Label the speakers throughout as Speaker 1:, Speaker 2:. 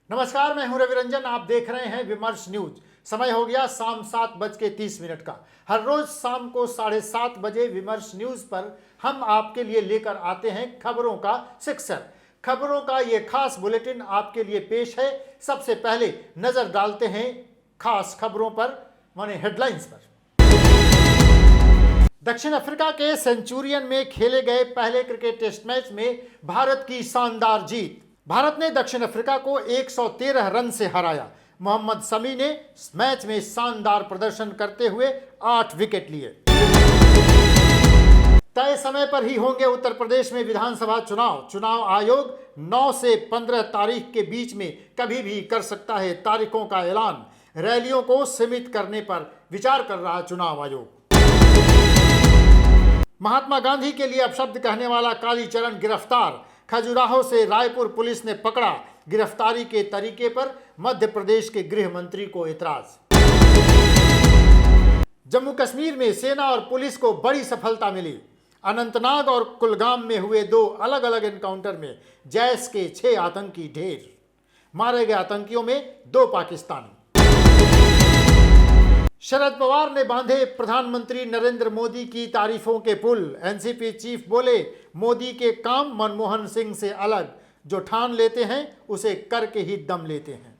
Speaker 1: नमस्कार, मैं हूं रविरंजन। आप देख रहे हैं विमर्श न्यूज। समय हो गया शाम 7:30 का। हर रोज शाम को 7:30 बजे विमर्श न्यूज पर हम आपके लिए लेकर आते हैं खबरों का सिक्सर। खबरों का ये खास बुलेटिन आपके लिए पेश है। सबसे पहले नजर डालते हैं खास खबरों पर, माने हेडलाइंस पर। दक्षिण अफ्रीका के सेंचुरियन में खेले गए पहले क्रिकेट टेस्ट मैच में भारत की शानदार जीत। भारत ने दक्षिण अफ्रीका को 113 रन से हराया। मोहम्मद शमी ने मैच में शानदार प्रदर्शन करते हुए 8 विकेट लिए। तय समय पर ही होंगे उत्तर प्रदेश में विधानसभा चुनाव। चुनाव आयोग 9 से 15 तारीख के बीच में कभी भी कर सकता है तारीखों का ऐलान। रैलियों को सीमित करने पर विचार कर रहा चुनाव आयोग। महात्मा गांधी के लिए अपशब्द कहने वाला कालीचरण गिरफ्तार। खजुराहो से रायपुर पुलिस ने पकड़ा। गिरफ्तारी के तरीके पर मध्य प्रदेश के गृह मंत्री को एतराज। जम्मू कश्मीर में सेना और पुलिस को बड़ी सफलता मिली। अनंतनाग और कुलगाम में हुए 2 अलग अलग एनकाउंटर में जैश के 6 आतंकी ढेर। मारे गए आतंकियों में 2 पाकिस्तानी। शरद पवार ने बांधे प्रधानमंत्री नरेंद्र मोदी की तारीफों के पुल। एनसीपी चीफ बोले, मोदी के काम मनमोहन सिंह से अलग। जो ठान लेते हैं उसे करके ही दम लेते हैं।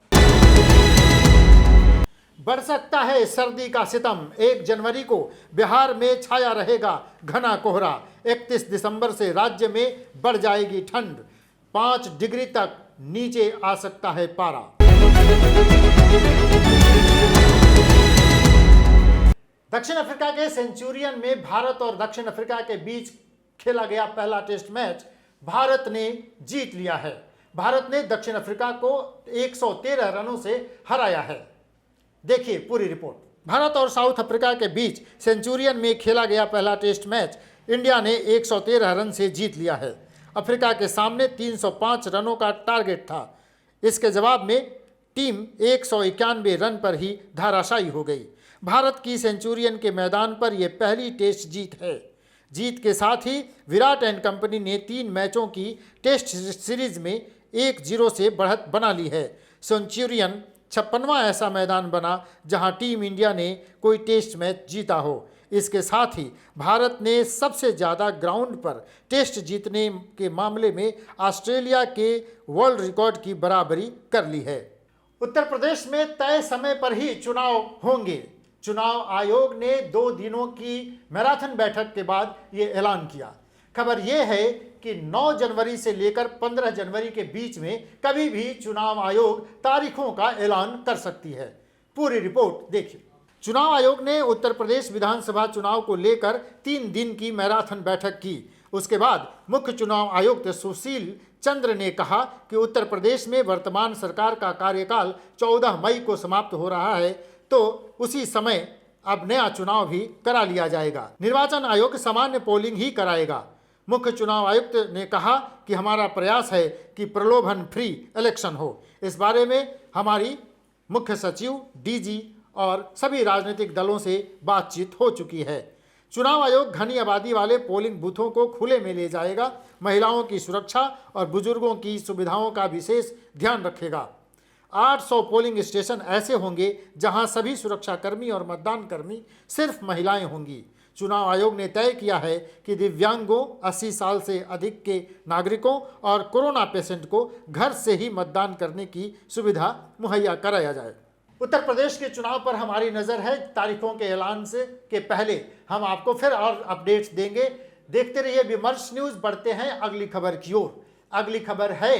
Speaker 1: बढ़ सकता है सर्दी का सितम। 1 जनवरी को बिहार में छाया रहेगा घना कोहरा। 31 दिसंबर से राज्य में बढ़ जाएगी ठंड। 5 डिग्री तक नीचे आ सकता है पारा। दक्षिण अफ्रीका के सेंचुरियन में भारत और दक्षिण अफ्रीका के बीच खेला गया पहला टेस्ट मैच भारत ने जीत लिया है। भारत ने दक्षिण अफ्रीका को 113 रनों से हराया है। देखिए पूरी रिपोर्ट। भारत और साउथ अफ्रीका के बीच सेंचुरियन में खेला गया पहला टेस्ट मैच इंडिया ने 113 रन से जीत लिया है। अफ्रीका के सामने 305 रनों का टारगेट था। इसके जवाब में टीम 191 रन पर ही धराशायी हो गई। भारत की सेंचुरियन के मैदान पर यह पहली टेस्ट जीत है। जीत के साथ ही विराट एंड कंपनी ने 3 मैचों की टेस्ट सीरीज में 1-0 से बढ़त बना ली है। सेंचुरियन 56वां ऐसा मैदान बना जहां टीम इंडिया ने कोई टेस्ट मैच जीता हो। इसके साथ ही भारत ने सबसे ज़्यादा ग्राउंड पर टेस्ट जीतने के मामले में ऑस्ट्रेलिया के वर्ल्ड रिकॉर्ड की बराबरी कर ली है। उत्तर प्रदेश में तय समय पर ही चुनाव होंगे। चुनाव आयोग ने 2 दिनों की मैराथन बैठक के बाद ये ऐलान किया। खबर यह है कि 9 जनवरी से लेकर 15 जनवरी के बीच में कभी भी चुनाव आयोग तारीखों का ऐलान कर सकती है। पूरी रिपोर्ट देखिए। चुनाव आयोग ने उत्तर प्रदेश विधानसभा चुनाव को लेकर 3 दिन की मैराथन बैठक की। उसके बाद मुख्य चुनाव आयुक्त सुशील चंद्र ने कहा कि उत्तर प्रदेश में वर्तमान सरकार का कार्यकाल 14 मई को समाप्त हो रहा है, तो उसी समय अब नया चुनाव भी करा लिया जाएगा। निर्वाचन आयोग सामान्य पोलिंग ही कराएगा। मुख्य चुनाव आयुक्त ने कहा कि हमारा प्रयास है कि प्रलोभन फ्री इलेक्शन हो। इस बारे में हमारी मुख्य सचिव, डीजी और सभी राजनीतिक दलों से बातचीत हो चुकी है। चुनाव आयोग घनी आबादी वाले पोलिंग बूथों को खुले में ले जाएगा। महिलाओं की सुरक्षा और बुजुर्गों की सुविधाओं का विशेष ध्यान रखेगा। 800 पोलिंग स्टेशन ऐसे होंगे जहां सभी सुरक्षाकर्मी और मतदान कर्मी सिर्फ महिलाएं होंगी। चुनाव आयोग ने तय किया है कि दिव्यांगों, 80 साल से अधिक के नागरिकों और कोरोना पेशेंट को घर से ही मतदान करने की सुविधा मुहैया कराया जाए। उत्तर प्रदेश के चुनाव पर हमारी नज़र है। तारीखों के ऐलान से के पहले हम आपको फिर और अपडेट्स देंगे। देखते रहिए विमर्श न्यूज़। बढ़ते हैं अगली खबर की ओर। अगली खबर है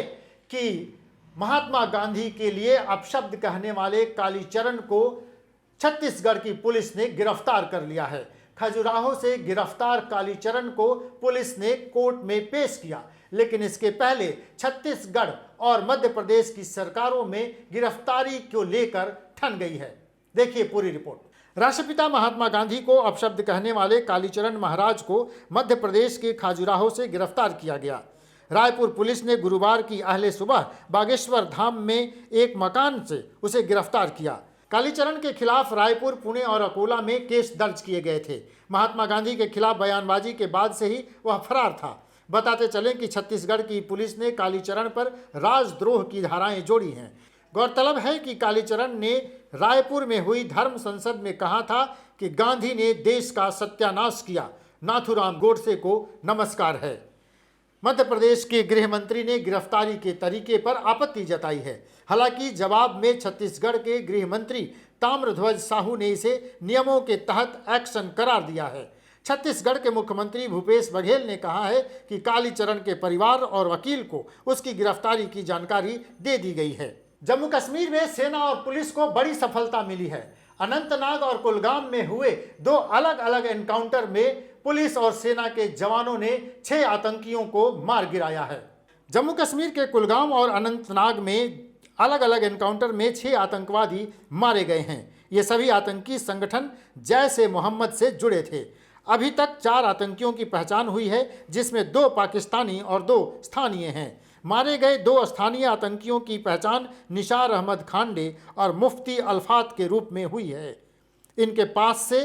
Speaker 1: कि महात्मा गांधी के लिए अपशब्द कहने वाले कालीचरण को छत्तीसगढ़ की पुलिस ने गिरफ्तार कर लिया है। खजुराहो से गिरफ्तार कालीचरण को पुलिस ने कोर्ट में पेश किया, लेकिन इसके पहले छत्तीसगढ़ और मध्य प्रदेश की सरकारों में गिरफ्तारी को लेकर ठन गई है। देखिए पूरी रिपोर्ट। राष्ट्रपिता महात्मा गांधी को अपशब्द कहने वाले कालीचरण महाराज को मध्य प्रदेश के खजुराहो से गिरफ्तार किया गया। रायपुर पुलिस ने गुरुवार की अहले सुबह बागेश्वर धाम में एक मकान से उसे गिरफ्तार किया। कालीचरण के खिलाफ रायपुर, पुणे और अकोला में केस दर्ज किए गए थे। महात्मा गांधी के खिलाफ बयानबाजी के बाद से ही वह फरार था। बताते चलें कि छत्तीसगढ़ की पुलिस ने कालीचरण पर राजद्रोह की धाराएं जोड़ी हैं। गौरतलब है कि कालीचरण ने रायपुर में हुई धर्म संसद में कहा था कि गांधी ने देश का सत्यानाश किया, नाथूराम गोडसे को नमस्कार है। मध्य प्रदेश के गृह मंत्री ने गिरफ्तारी के तरीके पर आपत्ति जताई है। हालांकि जवाब में छत्तीसगढ़ के गृह मंत्री ताम्रध्वज साहू ने इसे नियमों के तहत एक्शन करार दिया है। छत्तीसगढ़ के मुख्यमंत्री भूपेश बघेल ने कहा है कि कालीचरण के परिवार और वकील को उसकी गिरफ्तारी की जानकारी दे दी गई है। जम्मू कश्मीर में सेना और पुलिस को बड़ी सफलता मिली है। अनंतनाग और कुलगाम में हुए 2 अलग अलग एनकाउंटर में पुलिस और सेना के जवानों ने 6 आतंकियों को मार गिराया है। जम्मू कश्मीर के कुलगाम और अनंतनाग में अलग अलग एनकाउंटर में 6 आतंकवादी मारे गए हैं। ये सभी आतंकी संगठन जैश ए मोहम्मद से जुड़े थे। अभी तक 4 आतंकियों की पहचान हुई है, जिसमें 2 पाकिस्तानी और 2 स्थानीय हैं। मारे गए 2 स्थानीय आतंकियों की पहचान निसार अहमद खांडे और मुफ्ती अल्फात के रूप में हुई है। इनके पास से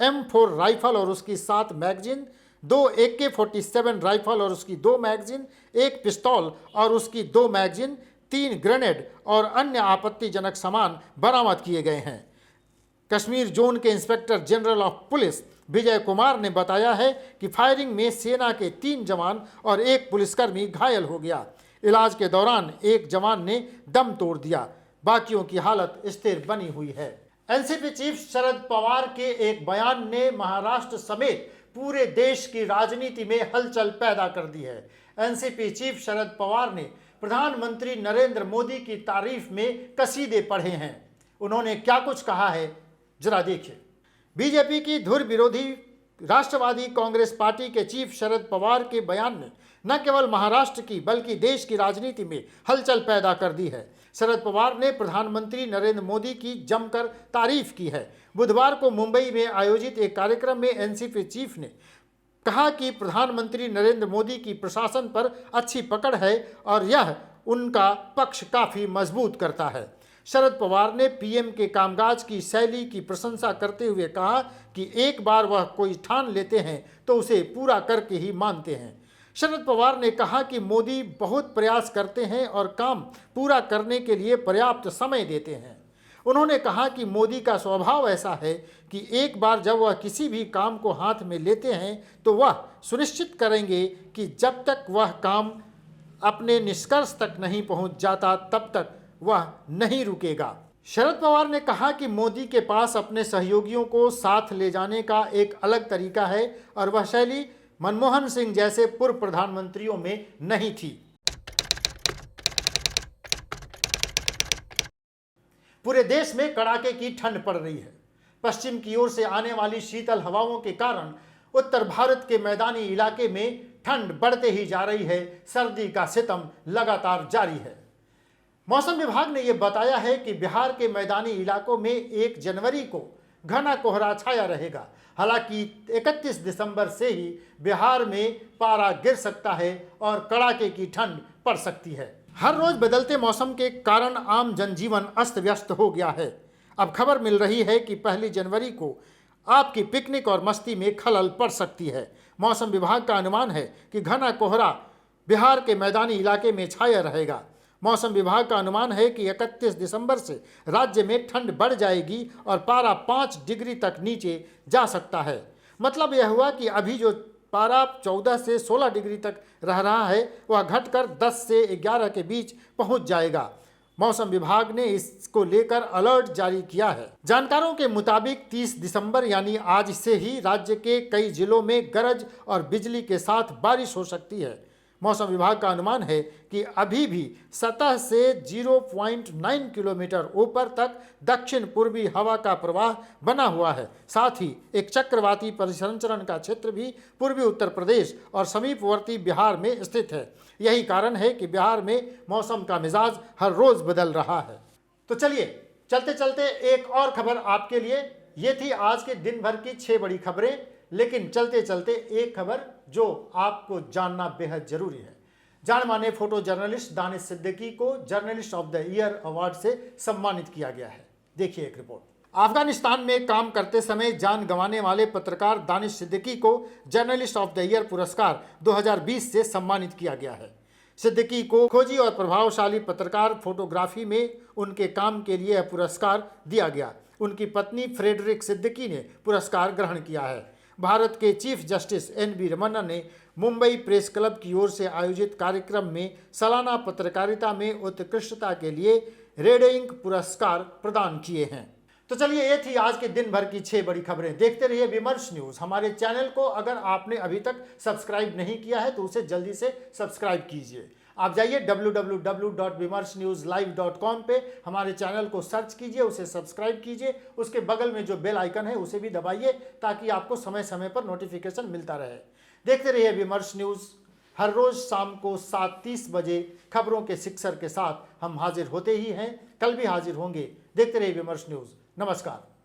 Speaker 1: M4 राइफल और उसकी 7 मैगजीन, 2 AK-47 राइफल और उसकी 2 मैगजीन, 1 पिस्तौल और उसकी 2 मैगजीन, 3 ग्रेनेड और अन्य आपत्तिजनक सामान बरामद किए गए हैं। कश्मीर जोन के inspector general of police Vijay Kumar ने बताया है कि फायरिंग में सेना के 3 जवान और 1 पुलिसकर्मी घायल हो गया। इलाज के दौरान 1 जवान ने दम तोड़ दिया, बाकियों की हालत स्थिर बनी हुई है। एनसीपी चीफ शरद पवार के एक बयान ने महाराष्ट्र समेत पूरे देश की राजनीति में हलचल पैदा कर दी है। एनसीपी चीफ शरद पवार ने प्रधानमंत्री नरेंद्र मोदी की तारीफ में कसीदे पढ़े हैं। उन्होंने क्या कुछ कहा है, जरा देखिए। बीजेपी की धुर विरोधी राष्ट्रवादी कांग्रेस पार्टी के चीफ शरद पवार के बयान ने न केवल महाराष्ट्र की बल्कि देश की राजनीति में हलचल पैदा कर दी है। शरद पवार ने प्रधानमंत्री नरेंद्र मोदी की जमकर तारीफ की है। बुधवार को मुंबई में आयोजित एक कार्यक्रम में एनसीपी चीफ ने कहा कि प्रधानमंत्री नरेंद्र मोदी की प्रशासन पर अच्छी पकड़ है और यह उनका पक्ष काफ़ी मजबूत करता है। शरद पवार ने पीएम के कामकाज की शैली की प्रशंसा करते हुए कहा कि एक बार वह कोई ठान लेते हैं तो उसे पूरा करके ही मानते हैं। शरद पवार ने कहा कि मोदी बहुत प्रयास करते हैं और काम पूरा करने के लिए पर्याप्त समय देते हैं। उन्होंने कहा कि मोदी का स्वभाव ऐसा है कि एक बार जब वह किसी भी काम को हाथ में लेते हैं तो वह सुनिश्चित करेंगे कि जब तक वह काम अपने निष्कर्ष तक नहीं पहुंच जाता तब तक वह नहीं रुकेगा। शरद पवार ने कहा कि मोदी के पास अपने सहयोगियों को साथ ले जाने का एक अलग तरीका है और वह शैली मनमोहन सिंह जैसे पूर्व प्रधानमंत्रियों में नहीं थी। पूरे देश में कड़ाके की ठंड पड़ रही है। पश्चिम की ओर से आने वाली शीतल हवाओं के कारण उत्तर भारत के मैदानी इलाके में ठंड बढ़ते ही जा रही है। सर्दी का सितम लगातार जारी है। मौसम विभाग ने यह बताया है कि बिहार के मैदानी इलाकों में 1 जनवरी को घना कोहरा छाया रहेगा। हालांकि 31 दिसंबर से ही बिहार में पारा गिर सकता है और कड़ाके की ठंड पड़ सकती है। हर रोज बदलते मौसम के कारण आम जनजीवन अस्त व्यस्त हो गया है। अब खबर मिल रही है कि 1 जनवरी को आपकी पिकनिक और मस्ती में खलल पड़ सकती है। मौसम विभाग का अनुमान है कि घना कोहरा बिहार के मैदानी इलाके में छाया रहेगा। मौसम विभाग का अनुमान है कि 31 दिसंबर से राज्य में ठंड बढ़ जाएगी और पारा 5 डिग्री तक नीचे जा सकता है। मतलब यह हुआ कि अभी जो पारा 14 से 16 डिग्री तक रह रहा है वह घटकर 10 से 11 के बीच पहुंच जाएगा। मौसम विभाग ने इसको लेकर अलर्ट जारी किया है। जानकारों के मुताबिक 30 दिसंबर यानी आज से ही राज्य के कई जिलों में गरज और बिजली के साथ बारिश हो सकती है। मौसम विभाग का अनुमान है कि अभी भी सतह से 0.9 किलोमीटर ऊपर तक दक्षिण पूर्वी हवा का प्रवाह बना हुआ है। साथ ही एक चक्रवाती परिसंचरण का क्षेत्र भी पूर्वी उत्तर प्रदेश और समीपवर्ती बिहार में स्थित है। यही कारण है कि बिहार में मौसम का मिजाज हर रोज बदल रहा है। तो चलिए चलते चलते एक और खबर आपके लिए। ये थी आज के दिन भर की 6 बड़ी खबरें, लेकिन चलते चलते एक खबर जो आपको जानना बेहद जरूरी है। जान माने फोटो जर्नलिस्ट दानिश सिद्दीकी को journalist of the year award से सम्मानित किया गया है। देखिए एक रिपोर्ट। अफगानिस्तान में काम करते समय जान गंवाने वाले पत्रकार दानिश सिद्दीकी को जर्नलिस्ट ऑफ द ईयर पुरस्कार 2020 से सम्मानित किया गया है। सिद्दीकी को खोजी और प्रभावशाली पत्रकार फोटोग्राफी में उनके काम के लिए यह पुरस्कार दिया गया। उनकी पत्नी फ्रेडरिक सिद्दीकी ने पुरस्कार ग्रहण किया है। भारत के चीफ जस्टिस एन.वी. रमन्ना ने मुंबई प्रेस क्लब की ओर से आयोजित कार्यक्रम में सालाना पत्रकारिता में उत्कृष्टता के लिए रेड इंक पुरस्कार प्रदान किए हैं। तो चलिए, ये थी आज के दिन भर की 6 बड़ी खबरें। देखते रहिए विमर्श न्यूज़। हमारे चैनल को अगर आपने अभी तक सब्सक्राइब नहीं किया है तो उसे जल्दी से सब्सक्राइब कीजिए। आप जाइए www.vimarsnewslive.com पे, हमारे चैनल को सर्च कीजिए, उसे सब्सक्राइब कीजिए, उसके बगल में जो बेल आइकन है उसे भी दबाइए ताकि आपको समय समय पर नोटिफिकेशन मिलता रहे। देखते रहिए विमर्श न्यूज़। हर रोज़ शाम को 7:30 बजे खबरों के सिक्सर के साथ हम हाजिर होते ही हैं, कल भी हाजिर होंगे। देखते रहिए विमर्श न्यूज़। नमस्कार।